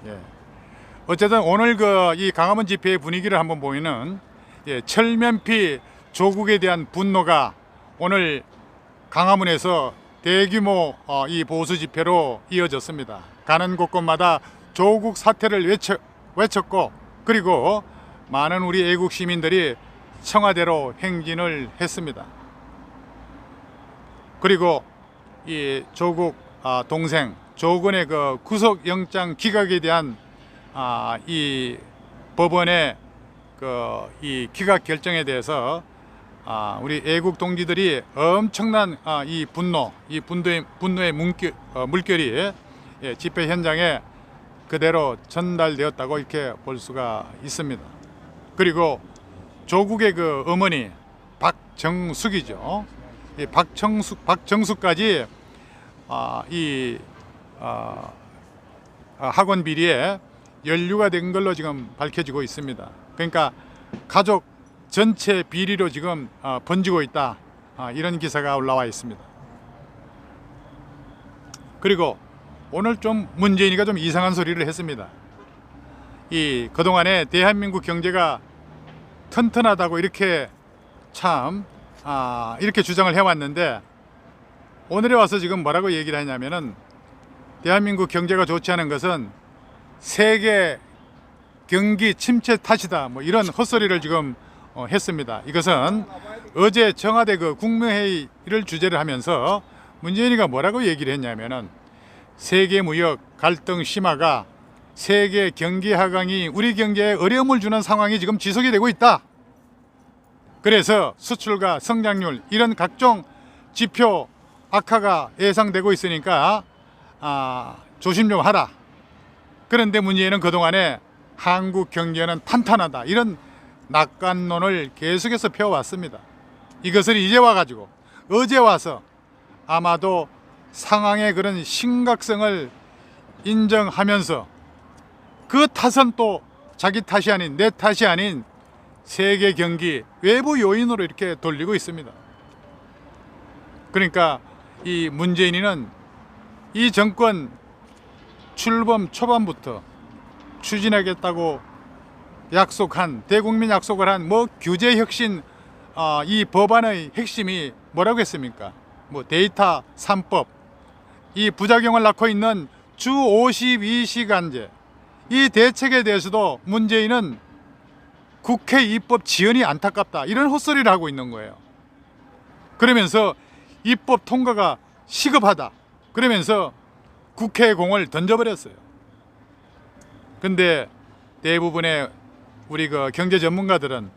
예. 어쨌든 오늘 이 강화문 집회의 분위기를 한번 보면은 철면피 조국에 대한 분노가 오늘 강화문에서 대규모 이 보수 집회로 이어졌습니다. 가는 곳곳마다 조국 사퇴를 외쳤고, 그리고 많은 우리 애국 시민들이 청와대로 행진을 했습니다. 그리고 이 조국 동생 조건의 그 구속영장 기각에 대한 이 법원의 이 기각 결정에 대해서 우리 애국 동지들이 엄청난 이 분노의 물결이 집회 현장에 그대로 전달되었다고 이렇게 볼 수가 있습니다. 그리고 조국의 그 어머니 박정숙이죠. 이 박정숙까지 이 학원 비리에 연루가 된 걸로 지금 밝혀지고 있습니다. 그러니까 가족 전체 비리로 지금 번지고 있다, 이런 기사가 올라와 있습니다. 그리고 오늘 좀 문재인이가 좀 이상한 소리를 했습니다. 이 그동안에 대한민국 경제가 튼튼하다고 이렇게 이렇게 주장을 해왔는데, 오늘에 와서 지금 뭐라고 얘기를 하냐면은 대한민국 경제가 좋지 않은 것은 세계 경기 침체 탓이다, 뭐 이런 헛소리를 지금 했습니다. 이것은 어제 청와대 그 국무회의를 주재를 하면서 문재인이가 뭐라고 얘기를 했냐면은 세계 무역 갈등 심화가 세계 경기 하강이 우리 경제에 어려움을 주는 상황이 지금 지속이 되고 있다. 그래서 수출과 성장률 이런 각종 지표 악화가 예상되고 있으니까 조심 좀 하라. 그런데 문재인은 그동안에 한국 경제는 탄탄하다, 이런 낙관론을 계속해서 펴왔습니다. 이것을 이제 와가지고 어제 와서 아마도 상황의 그런 심각성을 인정하면서 그 탓은 또 자기 탓이 아닌, 내 탓이 아닌 세계 경기 외부 요인으로 이렇게 돌리고 있습니다. 그러니까 이 문재인이는 이 정권 출범 초반부터 추진하겠다고 약속한, 대국민 약속을 한 뭐 규제 혁신 이 법안의 핵심이 뭐라고 했습니까? 뭐 데이터 3법, 이 부작용을 낳고 있는 주 52시간제, 이 대책에 대해서도 문재인은 국회 입법 지연이 안타깝다, 이런 헛소리를 하고 있는 거예요. 그러면서 입법 통과가 시급하다, 그러면서 국회의 공을 던져버렸어요. 근데 대부분의 우리 그 경제 전문가들은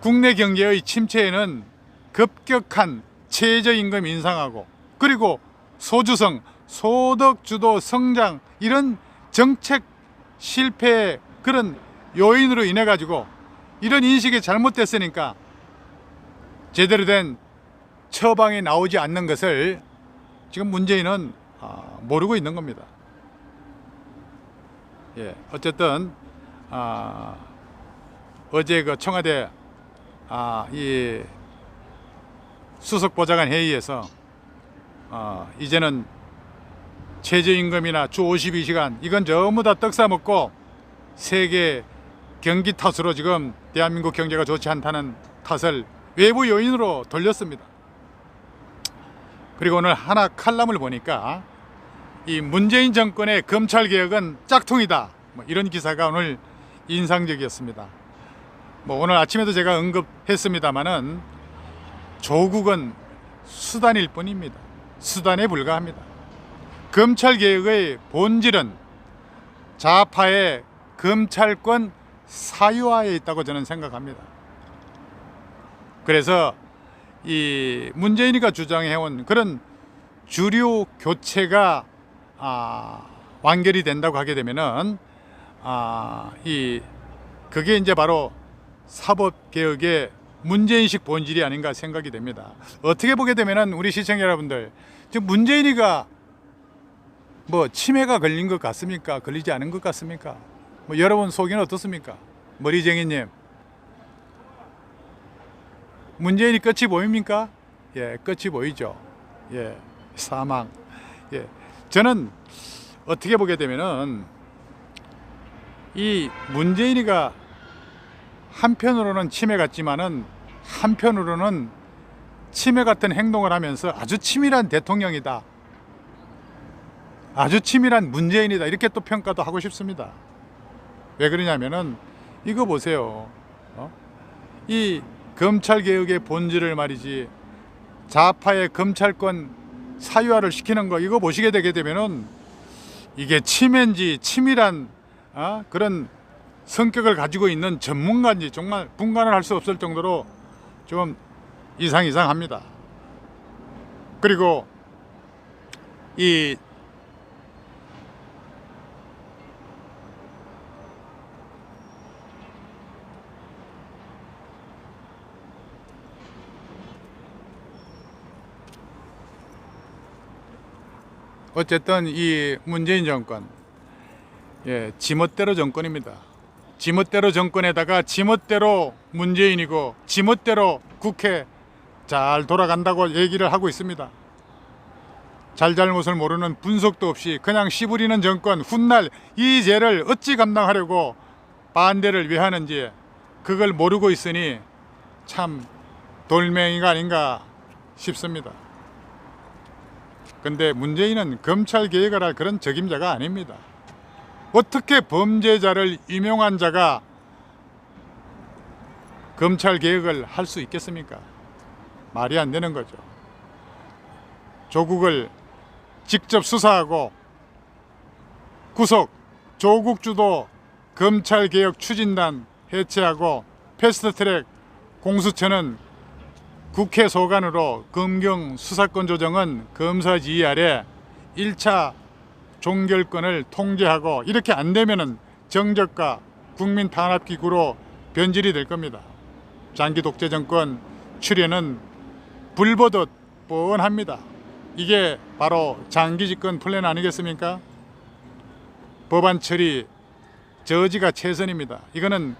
국내 경제의 침체에는 급격한 최저임금 인상하고, 그리고 소주성, 소득주도 성장, 이런 정책 실패의 그런 요인으로 인해 가지고 이런 인식이 잘못됐으니까 제대로 된 처방이 나오지 않는 것을 지금 문재인은 모르고 있는 겁니다. 어쨌든 어제 그 청와대 이 수석보좌관 회의에서 이제는 최저임금이나 주 52시간 이건 전부 다 떡 싸먹고 세계 경기 탓으로 지금 대한민국 경제가 좋지 않다는 탓을 외부 요인으로 돌렸습니다. 그리고 오늘 하나 칼럼을 보니까 이 문재인 정권의 검찰개혁은 짝퉁이다, 뭐 이런 기사가 오늘 인상적이었습니다. 뭐 오늘 아침에도 제가 언급했습니다마는 조국은 수단일 뿐입니다. 수단에 불과합니다. 검찰개혁의 본질은 좌파의 검찰권 사유화에 있다고 저는 생각합니다. 그래서 이 문재인이가 주장해온 그런 주류 교체가 완결이 된다고 하게 되면은 그게 이제 바로 사법개혁의 문재인식 본질이 아닌가 생각이 됩니다. 어떻게 보게 되면은 우리 시청자 여러분들, 지금 문재인이가 뭐 치매가 걸린 것 같습니까? 걸리지 않은 것 같습니까? 뭐 여러분 속에는 어떻습니까? 머리쟁이님, 문재인이 끝이 보입니까? 끝이 보이죠. 사망. 저는 어떻게 보게 되면은 이 문재인이가 한편으로는 치매 같지만은 한편으로는 치매 같은 행동을 하면서 아주 치밀한 대통령이다, 아주 치밀한 문재인이다, 이렇게 또 평가도 하고 싶습니다. 왜 그러냐면은 이거 보세요. 이 검찰개혁의 본질을 말이지, 좌파의 검찰권 사유화를 시키는 거, 이거 보시게 되게 되면은 이게 치매인지 치밀한 그런 성격을 가지고 있는 전문가인지 정말 분간을 할 수 없을 정도로 좀 이상합니다. 그리고 이 어쨌든 이 문재인 정권, 지멋대로 정권입니다. 지멋대로 정권에다가 지멋대로 문재인이고 지멋대로 국회 잘 돌아간다고 얘기를 하고 있습니다. 잘잘못을 모르는 분석도 없이 그냥 씨부리는 정권, 훗날 이 죄를 어찌 감당하려고 반대를 왜 하는지 그걸 모르고 있으니 참 돌멩이가 아닌가 싶습니다. 근데 문재인은 검찰개혁을 할 그런 적임자가 아닙니다. 어떻게 범죄자를 임용한 자가 검찰개혁을 할 수 있겠습니까? 말이 안 되는 거죠. 조국을 직접 수사하고 구속, 조국 주도 검찰개혁 추진단 해체하고 패스트트랙 공수처는 국회 소관으로 검경 수사권 조정은 검사 지휘 아래 1차 종결권을 통제하고, 이렇게 안 되면은 정적과 국민 탄압 기구로 변질이 될 겁니다. 장기 독재 정권 출현은 불보듯 뻔합니다. 이게 바로 장기 집권 플랜 아니겠습니까? 법안 처리 저지가 최선입니다. 이거는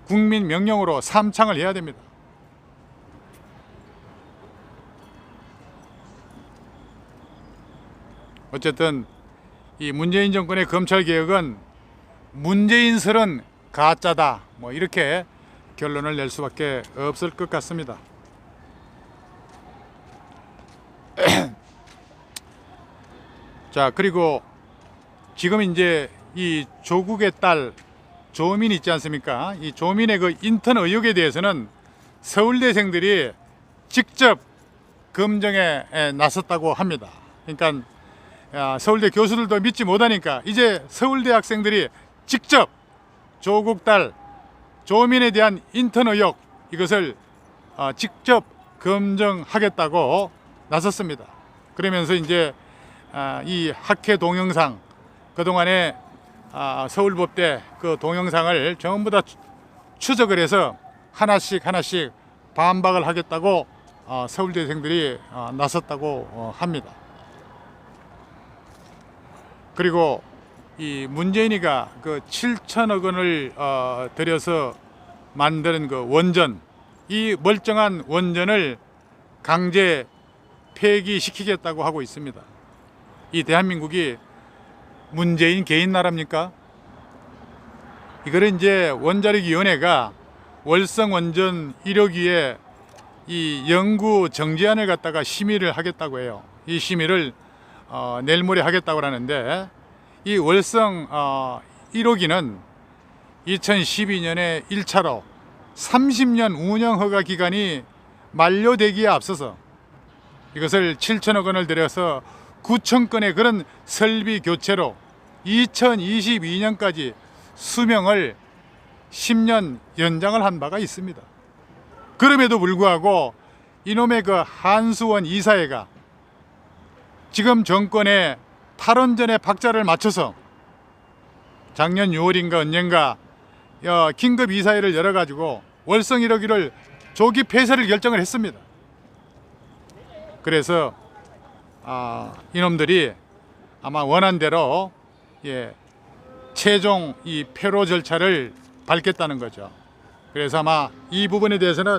국민 명령으로 삼창을 해야 됩니다. 어쨌든 이 문재인 정권의 검찰개혁은 문재인설은 가짜다, 뭐 이렇게 결론을 낼 수밖에 없을 것 같습니다. 자, 그리고 지금 이제 이 조국의 딸 조민 있지 않습니까? 이 조민의 그 인턴 의혹에 대해서는 서울대생들이 직접 검증에 나섰다고 합니다. 그러니까 서울대 교수들도 믿지 못하니까 이제 서울대 학생들이 직접 조국 딸 조민에 대한 인턴 의혹, 이것을 직접 검증하겠다고 나섰습니다. 그러면서 이제 이 학회 동영상, 그동안에 서울법대 그 동영상을 전부 다 추적을 해서 하나씩 반박을 하겠다고 서울대생들이 나섰다고 합니다. 그리고 이 문재인이가 그 7천억 원을 들여서 만드는 그 원전, 이 멀쩡한 원전을 강제 폐기시키겠다고 하고 있습니다. 이 대한민국이 문재인 개인 나라입니까? 이거를 이제 원자력위원회가 월성 원전 1호기에 이 연구 정지안을 갖다가 심의를 하겠다고 해요. 이 심의를 내일 모레 하겠다고 하는데, 이 월성 1호기는 2012년에 1차로 30년 운영 허가 기간이 만료되기에 앞서서 이것을 7천억 원을 들여서 9천 건의 그런 설비 교체로 2022년까지 수명을 10년 연장을 한 바가 있습니다. 그럼에도 불구하고 이놈의 그 한수원 이사회가 지금 정권의 탈원전에 박자를 맞춰서 작년 6월인가 언젠가 긴급 이사회를 열어가지고 월성 1호기를 조기 폐쇄를 결정을 했습니다. 그래서 이놈들이 아마 원한대로 최종 이 폐로 절차를 밟겠다는 거죠. 그래서 아마 이 부분에 대해서는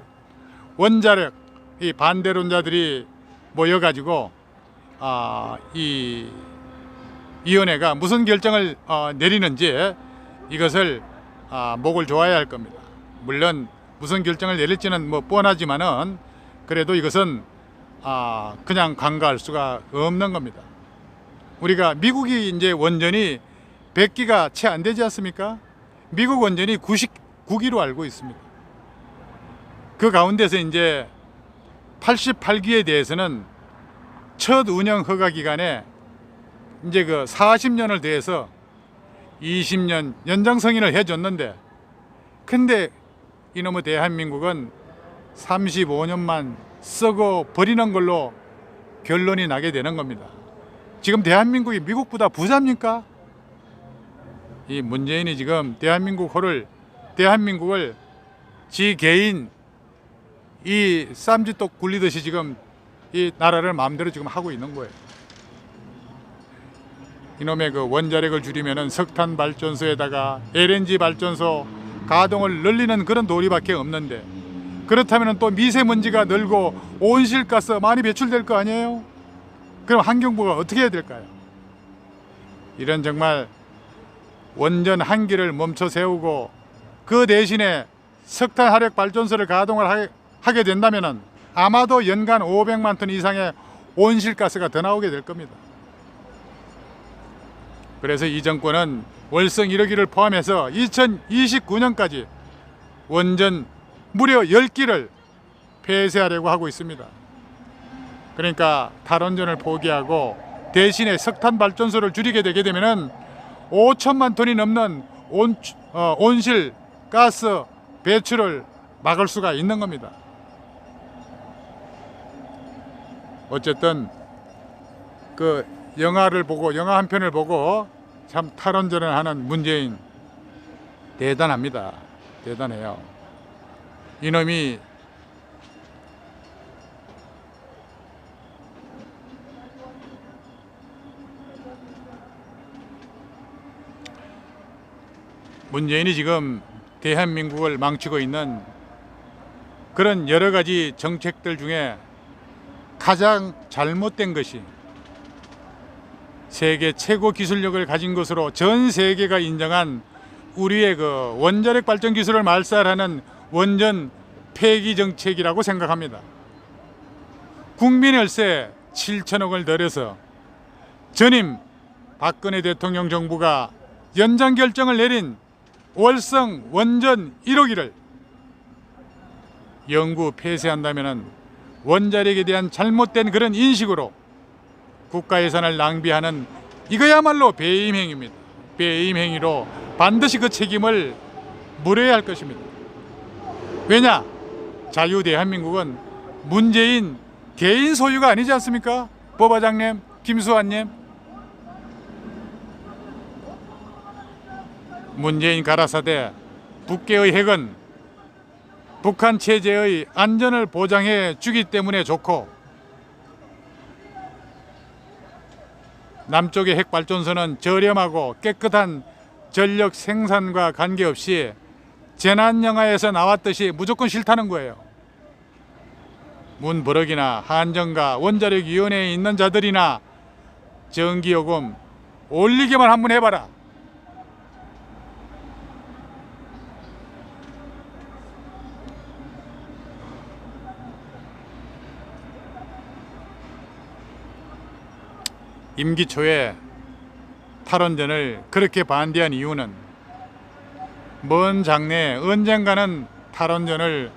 원자력 이 반대론자들이 모여가지고 이 위원회가 무슨 결정을 내리는지 이것을 목을 조아야 할 겁니다. 물론 무슨 결정을 내릴지는 뭐 뻔하지만은 그래도 이것은 그냥 간과할 수가 없는 겁니다. 우리가 미국이 이제 원전이 100기가 채 안 되지 않습니까? 미국 원전이 99기로 알고 있습니다. 그 가운데서 이제 88기에 대해서는 첫 운영 허가 기간에 이제 그 40년을 더해서 20년 연장 승인을 해줬는데, 근데 이놈의 대한민국은 35년만 썩어 버리는 걸로 결론이 나게 되는 겁니다. 지금 대한민국이 미국보다 부자입니까? 이 문재인이 지금 대한민국을 지 개인 이 쌈짓독 굴리듯이 지금 이 나라를 마음대로 지금 하고 있는 거예요. 이놈의 그 원자력을 줄이면은 석탄 발전소에다가 LNG 발전소 가동을 늘리는 그런 도리밖에 없는데, 그렇다면 또 미세먼지가 늘고 온실가스 많이 배출될 거 아니에요? 그럼 환경부가 어떻게 해야 될까요? 이런 정말 원전 한 기를 멈춰 세우고 그 대신에 석탄 화력 발전소를 가동을 하게 된다면 아마도 연간 500만 톤 이상의 온실가스가 더 나오게 될 겁니다. 그래서 이 정권은 월성 1호기를 포함해서 2029년까지 원전 무려 10기를 폐쇄하려고 하고 있습니다. 그러니까 탈원전을 포기하고 대신에 석탄 발전소를 줄이게 되게 되면은 5천만 톤이 넘는 온실 가스 배출을 막을 수가 있는 겁니다. 어쨌든 그 영화 한 편을 보고 참 탈원전을 하는 문재인 대단합니다. 대단해요. 이놈이 문재인이 지금 대한민국을 망치고 있는 그런 여러 가지 정책들 중에 가장 잘못된 것이 세계 최고 기술력을 가진 것으로 전 세계가 인정한 우리의 그 원자력 발전 기술을 말살하는 원전 폐기 정책이라고 생각합니다. 국민월세 7천억을 들여서 전임 박근혜 대통령 정부가 연장 결정을 내린 월성 원전 1호기를 영구 폐쇄한다면 원자력에 대한 잘못된 그런 인식으로 국가 예산을 낭비하는 이거야말로 배임행위입니다. 배임행위로 반드시 그 책임을 물어야 할 것입니다. 왜냐? 자유 대한민국은 문재인 개인 소유가 아니지 않습니까? 법과장님, 김수환님. 문재인 가라사대 북계의 핵은 북한 체제의 안전을 보장해 주기 때문에 좋고, 남쪽의 핵발전소는 저렴하고 깨끗한 전력 생산과 관계없이 재난영화에서 나왔듯이 무조건 싫다는 거예요. 문버럭이나 한전과 원자력위원회에 있는 자들이나 전기요금 올리기만 한번 해봐라. 임기 초에 탈원전을 그렇게 반대한 이유는 먼 장래에 언젠가는 탈원전을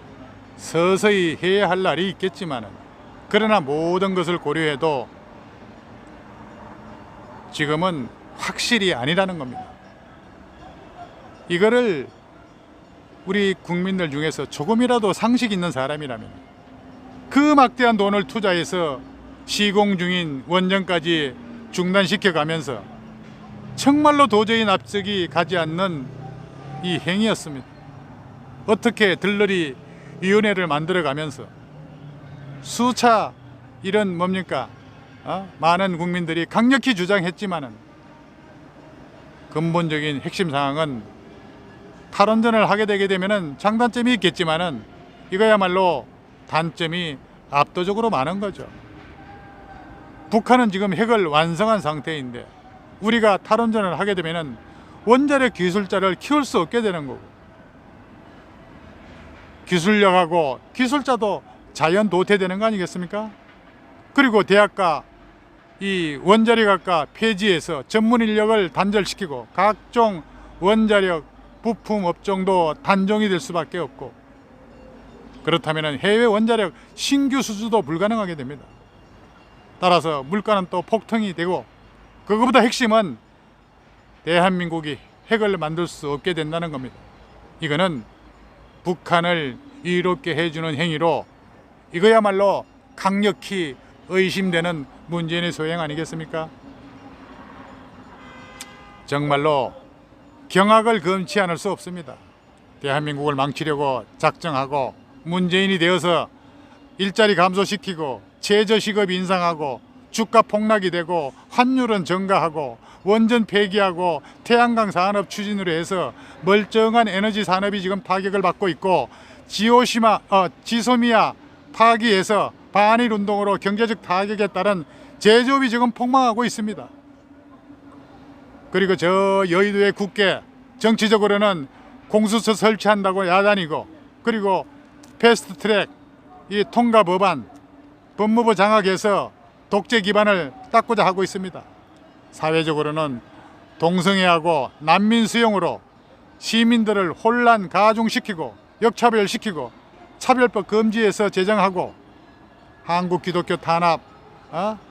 서서히 해야 할 날이 있겠지만, 그러나 모든 것을 고려해도 지금은 확실히 아니라는 겁니다. 이거를 우리 국민들 중에서 조금이라도 상식 있는 사람이라면 그 막대한 돈을 투자해서 시공 중인 원전까지 중단시켜가면서 정말로 도저히 납득이 가지 않는 이 행위였습니다. 어떻게 들러리 위원회를 만들어가면서 수차 이런 뭡니까? 많은 국민들이 강력히 주장했지만은 근본적인 핵심 사항은 탈원전을 하게 되게 되면은 장단점이 있겠지만은 이거야말로 단점이 압도적으로 많은 거죠. 북한은 지금 핵을 완성한 상태인데 우리가 탈원전을 하게 되면은 원자력 기술자를 키울 수 없게 되는 거고, 기술력하고 기술자도 자연 도태되는 거 아니겠습니까? 그리고 대학과 이 원자력학과 폐지해서 전문 인력을 단절시키고 각종 원자력 부품 업종도 단종이 될 수밖에 없고, 그렇다면 해외 원자력 신규 수주도 불가능하게 됩니다. 따라서 물가는 또 폭등이 되고, 그것보다 핵심은 대한민국이 핵을 만들 수 없게 된다는 겁니다. 이거는 북한을 이롭게 해주는 행위로, 이거야말로 강력히 의심되는 문재인의 소행 아니겠습니까? 정말로 경악을 금치 않을 수 없습니다. 대한민국을 망치려고 작정하고 문재인이 되어서 일자리 감소시키고 최저시급 인상하고 주가 폭락이 되고 환율은 증가하고 원전 폐기하고 태양광 산업 추진으로 해서 멀쩡한 에너지 산업이 지금 타격을 받고 있고, 지소미아 파기해서 반일 운동으로 경제적 타격에 따른 제조업이 지금 폭망하고 있습니다. 그리고 저 여의도의 국회, 정치적으로는 공수처 설치한다고 야단이고, 그리고 패스트트랙 이 통과 법안 법무부 장악해서 독재 기반을 닦고자 하고 있습니다. 사회적으로는 동성애하고 난민 수용으로 시민들을 혼란 가중시키고 역차별시키고 차별법 금지해서 제정하고, 한국 기독교 탄압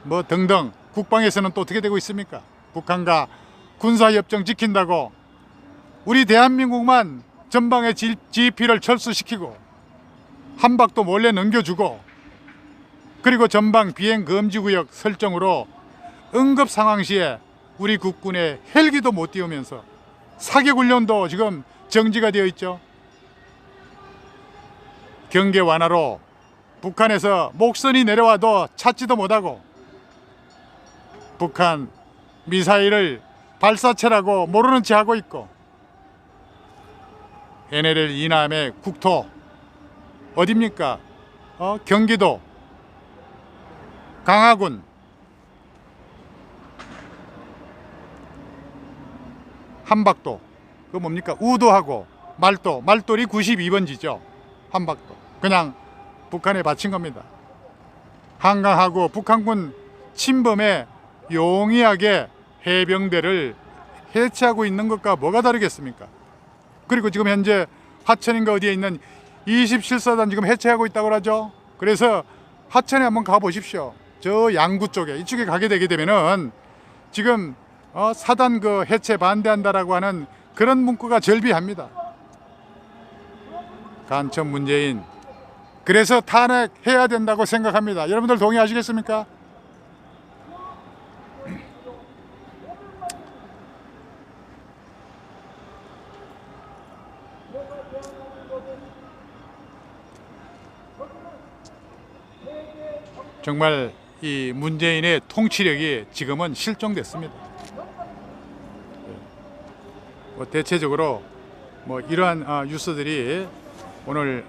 뭐 등등, 국방에서는 또 어떻게 되고 있습니까? 북한과 군사협정 지킨다고 우리 대한민국만 전방의 GP를 철수시키고 한박도 몰래 넘겨주고, 그리고 전방 비행 금지 구역 설정으로 응급 상황 시에 우리 국군의 헬기도 못 띄우면서 사격 훈련도 지금 정지가 되어 있죠. 경계 완화로 북한에서 목선이 내려와도 찾지도 못하고, 북한 미사일을 발사체라고 모르는 체 하고 있고, NLL 이남의 국토 어딥니까? 경기도 강화군, 한박도, 그 뭡니까? 우도하고 말돌이 92번지죠. 한박도 그냥 북한에 바친 겁니다. 한강하고 북한군 침범에 용이하게 해병대를 해체하고 있는 것과 뭐가 다르겠습니까? 그리고 지금 현재 하천인가 어디에 있는 27사단 지금 해체하고 있다고 하죠. 그래서 하천에 한번 가보십시오. 저 양구 쪽에, 이쪽에 가게 되게 되면은 지금 사단 그 해체 반대한다라고 하는 그런 문구가 절비합니다. 간첩 문재인, 그래서 탄핵해야 된다고 생각합니다. 여러분들 동의하시겠습니까? 정말 이 문재인의 통치력이 지금은 실종됐습니다. 대체적으로 뭐 이러한 뉴스들이 오늘